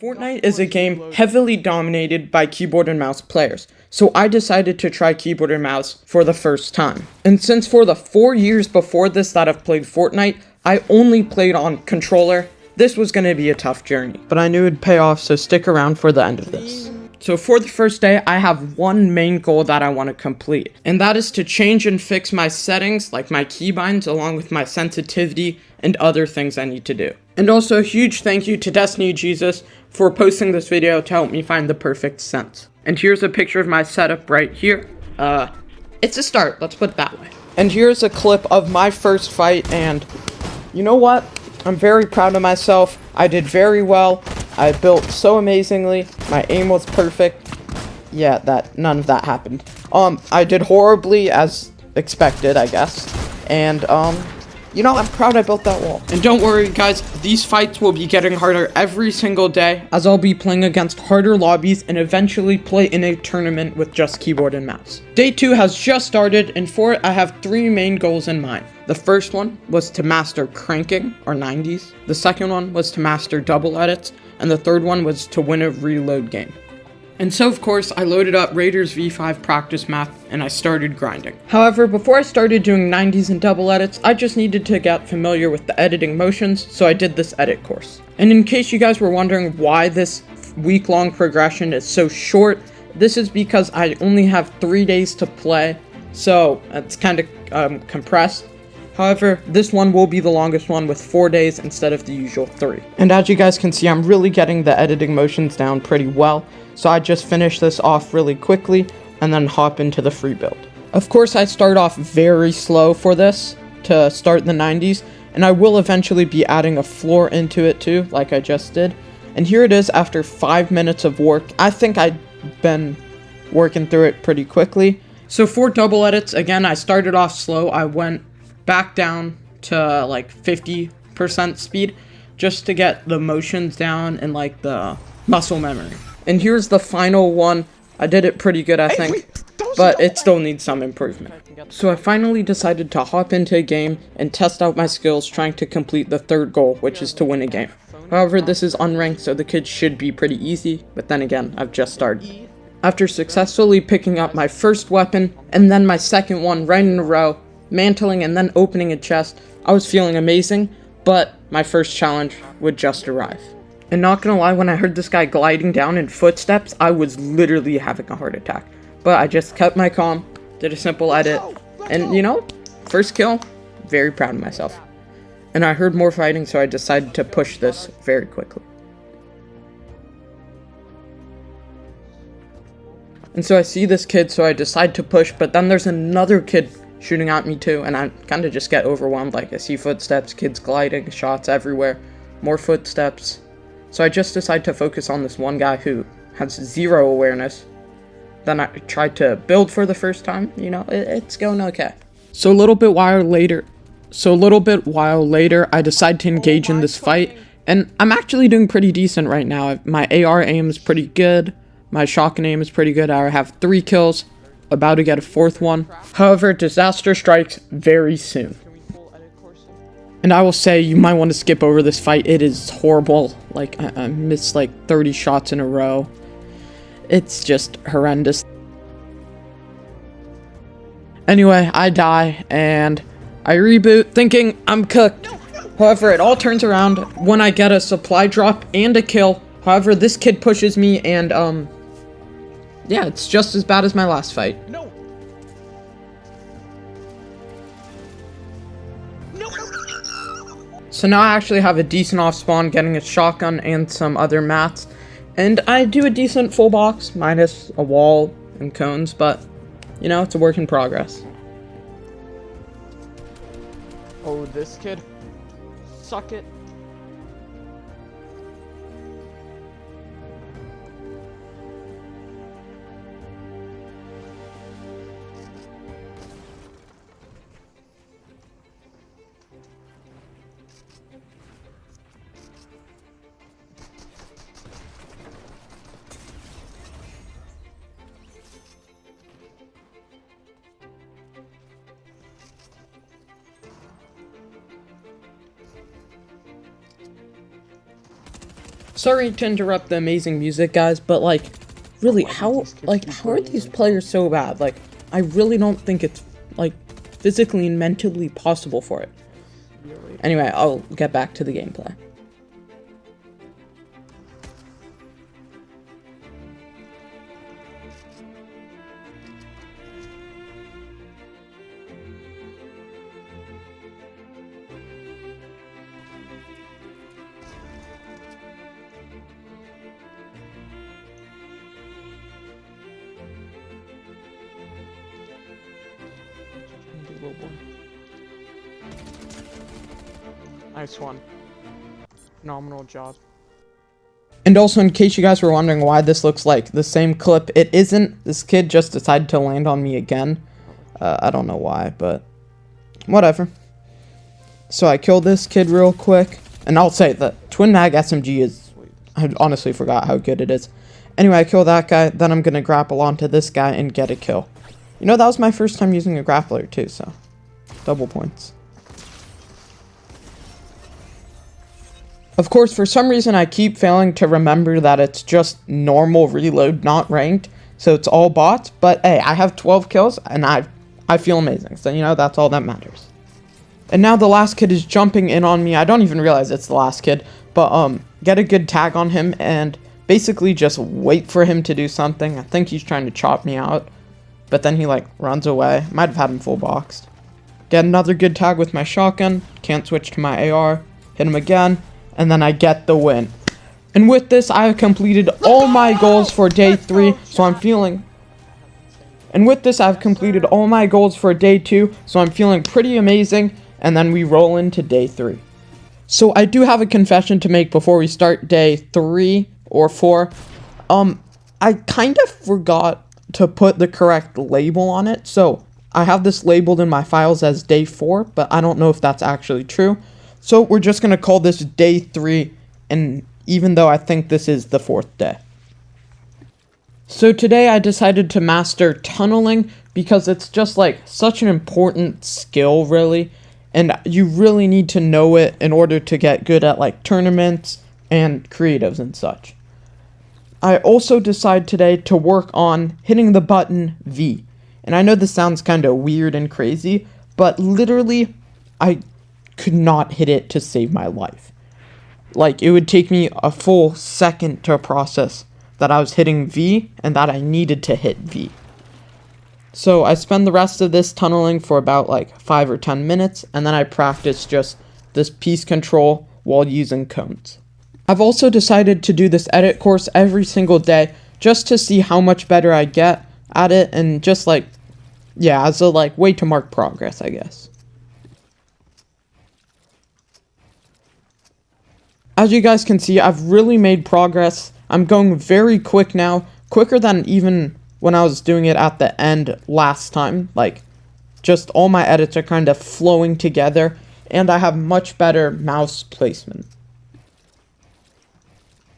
Fortnite is a game heavily dominated by keyboard and mouse players, so I decided to try keyboard and mouse for the first time. And since for the 4 years before this that I've played Fortnite, I only played on controller, this was going to be a tough journey. But I knew it'd pay off, so stick around for the end of this. So for the first day, I have one main goal that I want to complete, and that is to change and fix my settings, like my keybinds, along with my sensitivity and other things I need to do. And also a huge thank you to Destiny Jesus for posting this video to help me find the perfect sense. And here's a picture of my setup right here. It's a start, let's put it that way. And here's a clip of my first fight, and you know what? I'm very proud of myself. I did very well. I built so amazingly. My aim was perfect. Yeah, none of that happened. I did horribly as expected, I guess. And, you know, I'm proud I built that wall. And don't worry, guys, these fights will be getting harder every single day, as I'll be playing against harder lobbies and eventually play in a tournament with just keyboard and mouse. Day 2 has just started, and for it, I have 3 main goals in mind. The first one was to master cranking, or 90s. The second one was to master double edits, and the third one was to win a reload game. And so, of course, I loaded up Raiders V5 practice map, and I started grinding. However, before I started doing 90s and double edits, I just needed to get familiar with the editing motions, so I did this edit course. And in case you guys were wondering why this week-long progression is so short, this is because I only have 3 days to play, so it's kind of compressed. However, this one will be the longest one with 4 days instead of the usual 3. And as you guys can see, I'm really getting the editing motions down pretty well, so I just finish this off really quickly and then hop into the free build. Of course, I start off very slow for this to start the 90s, and I will eventually be adding a floor into it too, like I just did. And here it is after 5 minutes of work. I think I've been working through it pretty quickly. So for double edits, again, I started off slow. I went back down to like 50% speed just to get the motions down and like the muscle memory. And here's the final one. I did it pretty good, I think, but it still needs some improvement. So I finally decided to hop into a game and test out my skills trying to complete the third goal, which is to win a game. However, this is unranked, so the kids should be pretty easy, but then again, I've just started. After successfully picking up my first weapon, and then my second one right in a row, mantling and then opening a chest, I was feeling amazing, but my first challenge would just arrive. And not gonna lie, when I heard this guy gliding down in footsteps, I was literally having a heart attack. But I just kept my calm, did a simple edit, and you know, first kill, very proud of myself. And I heard more fighting, so I decided to push this very quickly. And so I see this kid, so I decide to push, but then there's another kid shooting at me too, and I kind of just get overwhelmed. Like, I see footsteps, kids gliding, shots everywhere, more footsteps. So I just decide to focus on this one guy who has 0 awareness. Then I tried to build for the first time, you know, it's going okay. So a little bit while later, I decide to engage in this fight, and I'm actually doing pretty decent right now. My AR aim is pretty good, my shotgun aim is pretty good. I have 3 kills, about to get a 4th one. However, disaster strikes very soon. And I will say, you might want to skip over this fight. It is horrible. Like, I missed like 30 shots in a row. It's just horrendous. Anyway, I die, and I reboot, thinking I'm cooked. However, it all turns around when I get a supply drop and a kill. However, this kid pushes me, and, yeah, it's just as bad as my last fight. No. So now I actually have a decent off spawn, getting a shotgun and some other mats. And I do a decent full box, minus a wall and cones, but, you know, it's a work in progress. Oh, this kid. Suck it. Sorry to interrupt the amazing music, guys, but like, really, how are these players so bad? Like, I really don't think it's like physically and mentally possible for it. Anyway, I'll get back to the gameplay. Little boy. Nice one. Phenomenal job. And also, in case you guys were wondering why this looks like the same clip, it isn't. This kid just decided to land on me again. I don't know why, but whatever. So I killed this kid real quick. And I'll say that Twin Mag SMG is... I honestly forgot how good it is. Anyway, I kill that guy. Then I'm going to grapple onto this guy and get a kill. You know, that was my first time using a grappler too, so double points. Of course, for some reason, I keep failing to remember that it's just normal reload, not ranked. So it's all bots. But hey, I have 12 kills and I feel amazing. So, you know, that's all that matters. And now the last kid is jumping in on me. I don't even realize it's the last kid. But get a good tag on him and basically just wait for him to do something. I think he's trying to chop me out. But then he, like, runs away. Might have had him full boxed. Get another good tag with my shotgun. Can't switch to my AR. Hit him again. And then I get the win. And with this, I have completed all my goals for day 3. So I'm feeling... And with this, I've completed all my goals for day 2. So I'm feeling pretty amazing. And then we roll into day 3. So I do have a confession to make before we start day 3 or 4. I kind of forgot to put the correct label on it. So I have this labeled in my files as day 4, but I don't know if that's actually true. So we're just going to call this day 3, and even though I think this is the 4th day. So today I decided to master tunneling because it's just like such an important skill, really. And you really need to know it in order to get good at like tournaments and creatives and such. I also decided today to work on hitting the button V. And I know this sounds kind of weird and crazy, but literally, I could not hit it to save my life. Like, it would take me a full second to process that I was hitting V and that I needed to hit V. So I spend the rest of this tunneling for about like 5 or 10 minutes, and then I practice just this piece control while using cones. I've also decided to do this edit course every single day just to see how much better I get at it, and just like, yeah, as a like way to mark progress, I guess. As you guys can see, I've really made progress. I'm going very quick now, quicker than even when I was doing it at the end last time. Like, just all my edits are kind of flowing together, and I have much better mouse placement.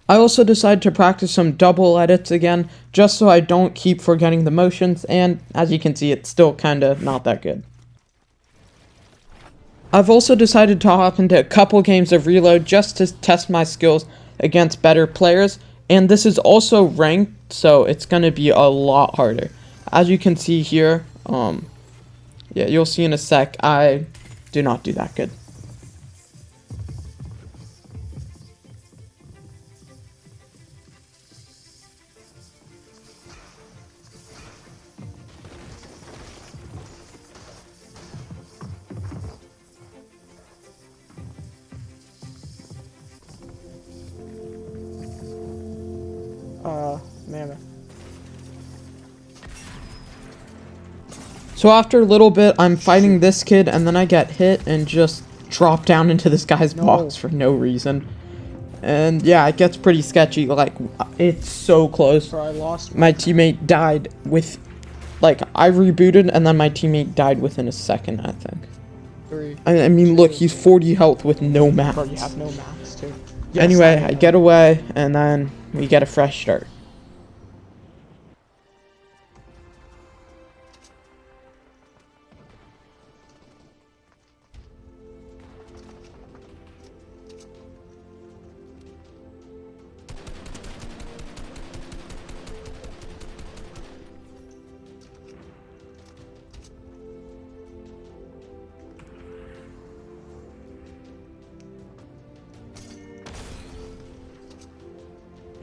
I also decided to practice some double edits again, just so I don't keep forgetting the motions, and as you can see, it's still kinda not that good. I've also decided to hop into a couple games of Reload just to test my skills against better players, and this is also ranked, so it's gonna be a lot harder. As you can see here, yeah, you'll see in a sec, I do not do that good. Man. So after a little bit, I'm fighting this kid, and then I get hit and just drop down into this guy's box for no reason. And yeah, it gets pretty sketchy. Like, it's so close. Bro, I lost My teammate died with, like, I rebooted, and then my teammate died within a second, I think. 3. I mean, look, he's 40 health with no mats. Bro, you have no max too. Yes, Anyway, I get away, and then we get a fresh start.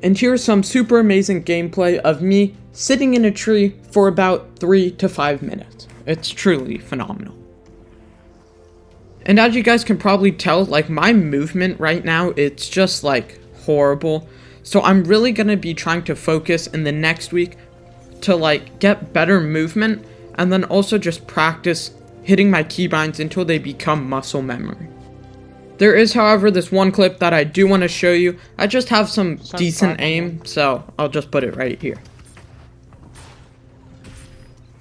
And here's some super amazing gameplay of me sitting in a tree for about 3 to 5 minutes. It's truly phenomenal. And as you guys can probably tell, like, my movement right now, it's just like horrible. So I'm really gonna be trying to focus in the next week to like get better movement, and then also just practice hitting my keybinds until they become muscle memory. There is, however, this one clip that I do want to show you. I just have some decent aim, so I'll just put it right here.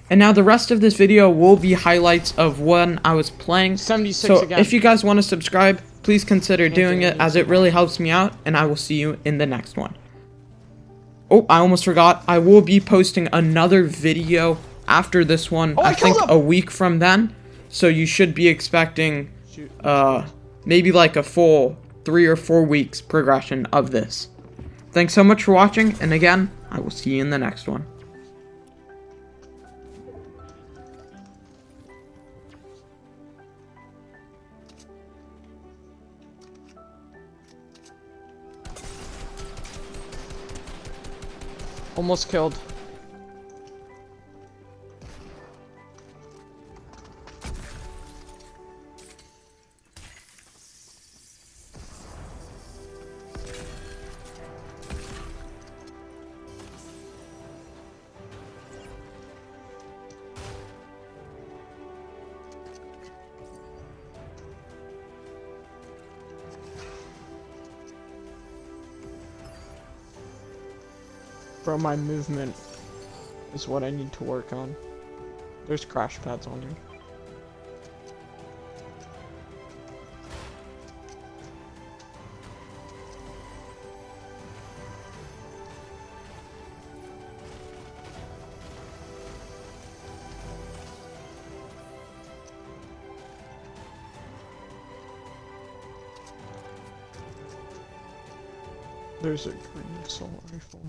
And now the rest of this video will be highlights of when I was playing. 76 so again. if you guys want to subscribe, please consider doing it, as it really helps me out, and I will see you in the next one. Oh, I almost forgot. I will be posting another video after this one, I think a week from then. So you should be expecting maybe like a full 3 or 4 weeks progression of this. Thanks so much for watching, and again, I will see you in the next one. Almost killed. Bro, my movement is what I need to work on. There's crash pads on you. There's a green assault rifle.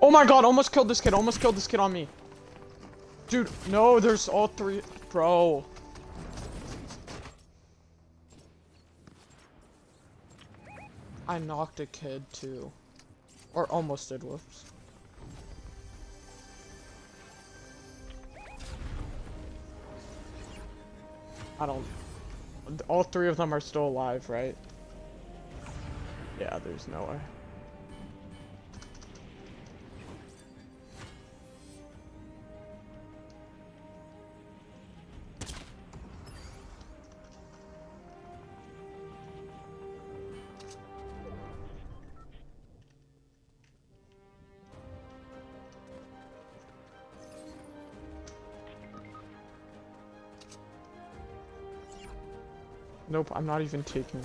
Oh my god, almost killed this kid on me. Dude, no, there's all 3, bro. I knocked a kid too. Or almost did, whoops. I don't... All 3 of them are still alive, right? Yeah, there's no way. Nope, I'm not even taking.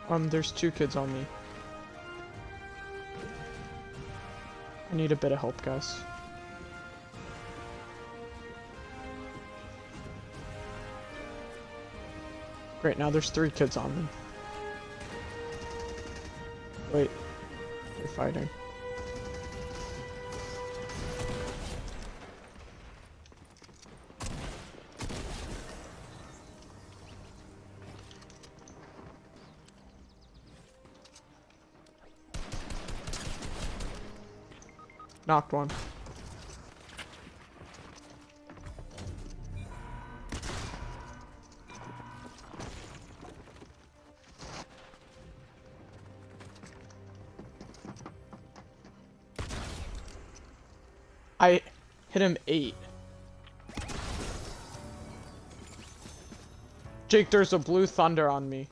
There's 2 kids on me. I need a bit of help, guys. Great, now there's 3 kids on me. Wait. They're fighting. Knocked one. I hit him 8. Jake, there's a blue thunder on me.